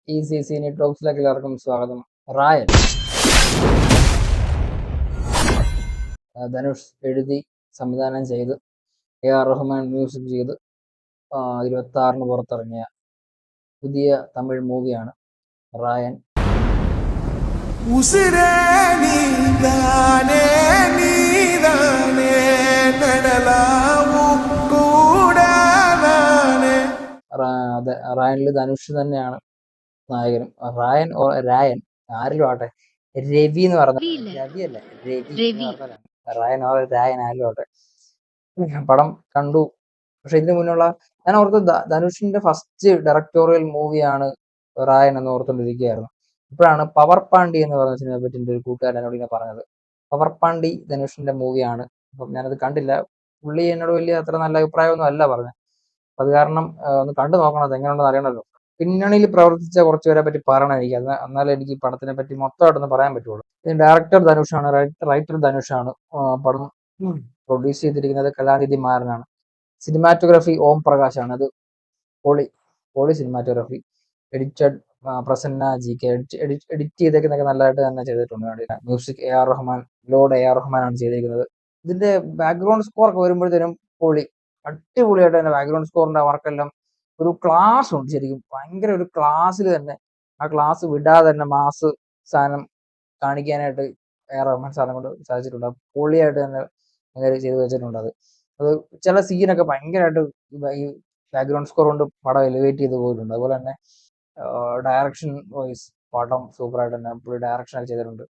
ECC ടോക്സിലേക്ക് എല്ലാവർക്കും സ്വാഗതം. റായൻ ധനുഷ് എഴുതി സംവിധാനം ചെയ്ത് AR റഹ്മാൻ മ്യൂസിക് ചെയ്ത് 26-ന് പുറത്തിറങ്ങിയ പുതിയ തമിഴ് മൂവിയാണ് റായൻ. റായനിൽ ധനുഷ് തന്നെയാണ് നായകനും. രായൻ ആരിലും ആട്ടെ, രവി എന്ന് പറഞ്ഞ രവിയല്ല രവി എന്ന് പറഞ്ഞാലാണ് രായൻ ആരിലും ആട്ടെ. പടം കണ്ടു. പക്ഷെ ഇതിനു മുന്നുള്ള ഞാൻ ഓർത്ത് ധനുഷിന്റെ ഫസ്റ്റ് ഡയറക്ടോറിയൽ മൂവിയാണ് റായൻ എന്ന് ഓർത്തുകൊണ്ടിരിക്കുകയായിരുന്നു. ഇപ്പോഴാണ് പവർ പാണ്ടി എന്ന് പറഞ്ഞ സിനിമയെ പറ്റി എൻ്റെ ഒരു കൂട്ടുകാരൻ എന്നോട് ഇങ്ങനെ പറഞ്ഞത്. പവർ പാണ്ടി ധനുഷിന്റെ മൂവിയാണ്. അപ്പം ഞാനത് കണ്ടില്ല. പുള്ളി എന്നോട് വലിയ അത്ര നല്ല അഭിപ്രായമൊന്നും അല്ല പറഞ്ഞത്. അത് കാരണം ഒന്ന് കണ്ടു നോക്കണം, അത് എങ്ങനെയുണ്ടെന്ന് അറിയണമല്ലോ. പിന്നണിയിൽ പ്രവർത്തിച്ച കുറച്ചുപേരെ പറ്റി പറയണം എനിക്ക്, എന്നാലേ എനിക്ക് പടത്തിനെ പറ്റി മൊത്തമായിട്ടൊന്ന് പറയാൻ പറ്റുള്ളൂ. ഡയറക്ടർ ധനുഷാണ്, റൈറ്റർ ധനുഷാണ്. പടം പ്രൊഡ്യൂസ് ചെയ്തിരിക്കുന്നത് കലാനിധി മാരനാണ്. സിനിമാറ്റോഗ്രാഫി ഓം പ്രകാശാണ്. അത് പൊളി cinematography. Edited Prasanna GK. Edit ചെയ്തേക്കുന്നൊക്കെ നല്ലതായിട്ട് തന്നെ ചെയ്തിട്ടുണ്ട്. മ്യൂസിക് AR റഹ്മാൻ, AR റഹ്മാനാണ് ചെയ്തിരിക്കുന്നത്. ഇതിന്റെ ബാക്ക്ഗ്രൗണ്ട് സ്കോർ ഒക്കെ വരുമ്പോഴത്തേനും അടിപൊളിയായിട്ട് തന്നെ ബാക്ക്ഗ്രൗണ്ട് സ്കോറിന്റെ വർക്കെല്ലാം ഒരു ക്ലാസ് ഉണ്ട്. ശരിക്കും ഭയങ്കര ഒരു ക്ലാസ്സിൽ തന്നെ, ആ ക്ലാസ് വിടാതെ തന്നെ മാസ് സാധനം കാണിക്കാനായിട്ട് AR റഹ്മാൻ സാധനം കൊണ്ട് സാധിച്ചിട്ടുണ്ട്. പൊളിയായിട്ട് തന്നെ ചെയ്തു വെച്ചിട്ടുണ്ട്. അത് ചില സീനൊക്കെ ഭയങ്കരമായിട്ട് ഈ ബാക്ക്ഗ്രൗണ്ട് സ്കോർ കൊണ്ട് പടം എലിവേറ്റ് ചെയ്ത് പോയിട്ടുണ്ട്. അതുപോലെ തന്നെ ഡയറക്ഷൻ വൈസ് പടം സൂപ്പറായിട്ട് തന്നെ പുള്ളി ഡയറക്ഷൻ ചെയ്തിട്ടുണ്ട്.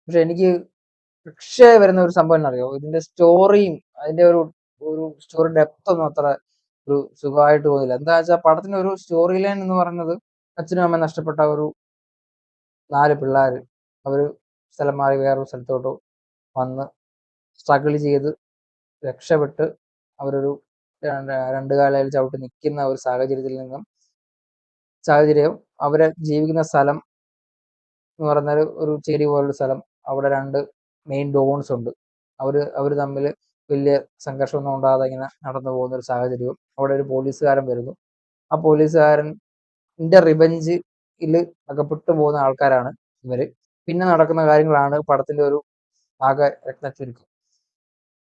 പക്ഷെ എനിക്ക് വരുന്ന ഒരു സംഭവം എന്നറിയോ, ഇതിന്റെ സ്റ്റോറിയും അതിന്റെ ഒരു സ്റ്റോറി ഡെപ്ത് ഒന്നും അത്ര ഒരു സുഖമായിട്ട് തോന്നില്ല. എന്താ വെച്ചാൽ പടത്തിന്റെ ഒരു സ്റ്റോറി ലൈൻ എന്ന് പറയുന്നത് അച്ഛനും അമ്മയും നഷ്ടപ്പെട്ട ഒരു 4 പിള്ളേര് അവര് സ്ഥലം മാറി വേറൊരു സ്ഥലത്തോട്ട് വന്ന് സ്ട്രഗിൾ ചെയ്ത് രക്ഷപ്പെട്ട് അവരൊരു 2 കാലിൽ ചവിട്ടി നിൽക്കുന്ന ഒരു സാഹചര്യം അവരെ ജീവിക്കുന്ന സ്ഥലം എന്ന് പറഞ്ഞാൽ ഒരു ചേരി പോലൊരു സ്ഥലം. അവിടെ 2 മെയിൻ ഡോൺസ് ഉണ്ട്. അവര് തമ്മിൽ വലിയ സംഘർഷമൊന്നും ഉണ്ടാകാതെ ഇങ്ങനെ നടന്നു പോകുന്ന ഒരു സാഹചര്യവും അവിടെ ഒരു പോലീസുകാരൻ വരുന്നു. ആ പോലീസുകാരൻ്റെ റിവെഞ്ചിൽ അകപ്പെട്ടു പോകുന്ന ആൾക്കാരാണ് ഇവര്. പിന്നെ നടക്കുന്ന കാര്യങ്ങളാണ് പടത്തിന്റെ ഒരു ആകെ രത്നച്ചുരുക്കം.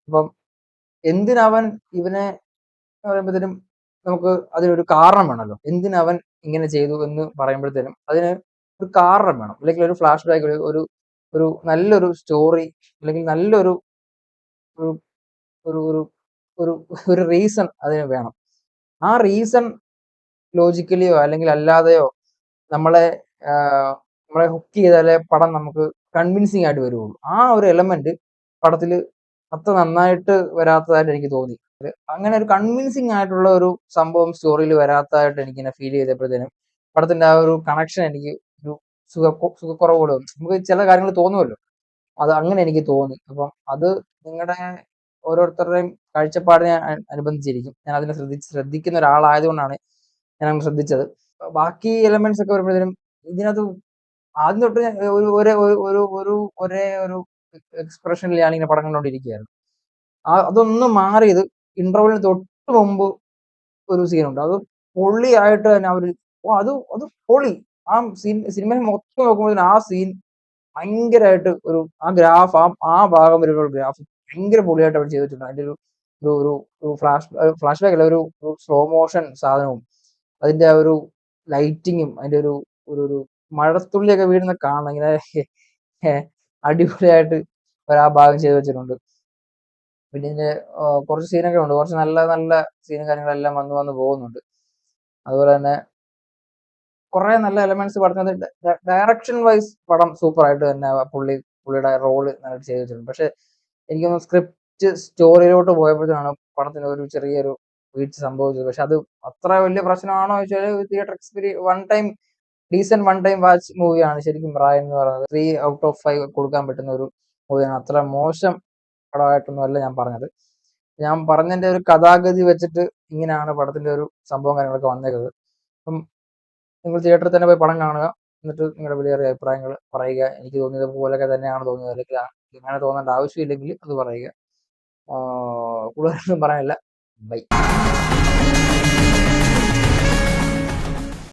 അപ്പം എന്തിനവൻ ഇവനെ പറയുമ്പോഴത്തേനും നമുക്ക് അതിനൊരു കാരണം വേണമല്ലോ. എന്തിനവൻ ഇങ്ങനെ ചെയ്തു എന്ന് പറയുമ്പോഴത്തേനും അതിന് ഒരു കാരണം വേണം. അല്ലെങ്കിൽ ഒരു ഫ്ലാഷ് ബാക്ക്, ഒരു നല്ലൊരു സ്റ്റോറി, അല്ലെങ്കിൽ നല്ലൊരു ഒരു ഒരു ഒരു ഒരു റീസൺ അതിന് വേണം. ആ റീസൺ ലോജിക്കലിയോ അല്ലെങ്കിൽ അല്ലാതെയോ നമ്മളെ ഹുക്ക് ചെയ്താലേ പടം നമുക്ക് കൺവിൻസിങ് ആയിട്ട് വരുള്ളൂ. ആ ഒരു എലമെന്റ് പടത്തിൽ അത്ര നന്നായിട്ട് വരാത്തതായിട്ട് എനിക്ക് തോന്നി. അങ്ങനെ ഒരു കൺവിൻസിങ് ആയിട്ടുള്ള ഒരു സംഭവം സ്റ്റോറിയിൽ വരാത്തതായിട്ട് എനിക്കിങ്ങനെ ഫീൽ ചെയ്തപ്പോഴത്തേനും പടത്തിന്റെ ആ ഒരു കണക്ഷൻ എനിക്ക് ഒരു സുഖക്കുറവോട് നമുക്ക് ചില കാര്യങ്ങൾ തോന്നുമല്ലോ, അത് അങ്ങനെ എനിക്ക് തോന്നി. അപ്പം അത് നിങ്ങളുടെ ഓരോരുത്തരുടെയും കാഴ്ചപ്പാടിനെ അനുബന്ധിച്ചിരിക്കും. ഞാൻ അതിനെ ശ്രദ്ധിക്കുന്ന ഒരാളായതുകൊണ്ടാണ് ഞാൻ അങ്ങനെ ശ്രദ്ധിച്ചത്. ബാക്കി എലമെന്റ്സ് ഒക്കെ വരുമ്പോഴത്തേനും ഇതിനകത്ത് ആദ്യം തൊട്ട് ഒരേ ഒരു എക്സ്പ്രഷനിൽ ഞാനിങ്ങനെ പടം കണ്ടുകൊണ്ടിരിക്കുകയായിരുന്നു. അതൊന്നും മാറിയത് ഇന്റർവെലിന് തൊട്ട് മുമ്പ് ഒരു സീനുണ്ട്. അത് പൊള്ളിയായിട്ട് തന്നെ അത് പൊളി. ആ സിനിമ മൊത്തം നോക്കുമ്പോൾ ആ സീൻ ഭയങ്കരമായിട്ട് ആ ഗ്രാഫ്, ആ ഭാഗം വരുന്ന ഗ്രാഫ് ഭയങ്കര പൊളിയായിട്ട് അവർ ചെയ്തിട്ടുണ്ട്. അതിന്റെ ഒരു ഫ്ലാഷ് ബാക്ക് അല്ല, ഒരു സ്ലോ മോഷൻ സാധനവും അതിന്റെ ആ ഒരു ലൈറ്റിങ്ങും അതിന്റെ ഒരു മഴത്തുള്ളിയൊക്കെ വീഴുന്ന കാണണം ഇങ്ങനെ അടിപൊളിയായിട്ട് ആ ഭാഗം ചെയ്തു വെച്ചിട്ടുണ്ട്. പിന്നെ ഇതിന്റെ കുറച്ച് സീനൊക്കെ ഉണ്ട്, കുറച്ച് നല്ല നല്ല സീനും കാര്യങ്ങളെല്ലാം വന്ന് പോകുന്നുണ്ട്. അതുപോലെ തന്നെ കുറെ നല്ല എലമെന്റ്സ് പടത്തിന് ഡയറക്ഷൻ വൈസ് പടം സൂപ്പർ ആയിട്ട് തന്നെ പുള്ളിയുടെ റോള് നന്നായിട്ട് ചെയ്തു വെച്ചിട്ടുണ്ട്. പക്ഷെ എനിക്കൊന്ന് സ്ക്രിപ്റ്റ് സ്റ്റോറിയിലോട്ട് പോയപ്പോഴാണ് പടത്തിന് ഒരു ചെറിയൊരു വീഴ്ച സംഭവിച്ചത്. പക്ഷെ അത് അത്ര വലിയ പ്രശ്നമാണോ ചോദിച്ചാൽ theatre experience decent one time watch മൂവിയാണ് ശരിക്കും റായൻ എന്ന് പറയുന്നത്. 3 out of 5 കൊടുക്കാൻ പറ്റുന്ന ഒരു മൂവിയാണ്. അത്ര മോശം പടമായിട്ടൊന്നും അല്ല ഞാൻ പറഞ്ഞത്. ഞാൻ പറഞ്ഞതിന്റെ ഒരു കഥാഗതി വെച്ചിട്ട് ഇങ്ങനെയാണ് പടത്തിന്റെ ഒരു സംഭവം കാര്യങ്ങളൊക്കെ വന്നേക്കുന്നത്. അപ്പം നിങ്ങൾ തിയേറ്ററിൽ തന്നെ പോയി പടം കാണുക, എന്നിട്ട് നിങ്ങളുടെ വിലയേറിയ അഭിപ്രായങ്ങൾ പറയുക. എനിക്ക് തോന്നിയത് പോലെയൊക്കെ തന്നെയാണ് തോന്നിയത്, അല്ലെങ്കിൽ അങ്ങനെ തോന്നേണ്ട ആവശ്യമില്ലെങ്കിൽ അത് പറയുക. കൂടുതലൊന്നും പറയാനില്ല. ബൈ.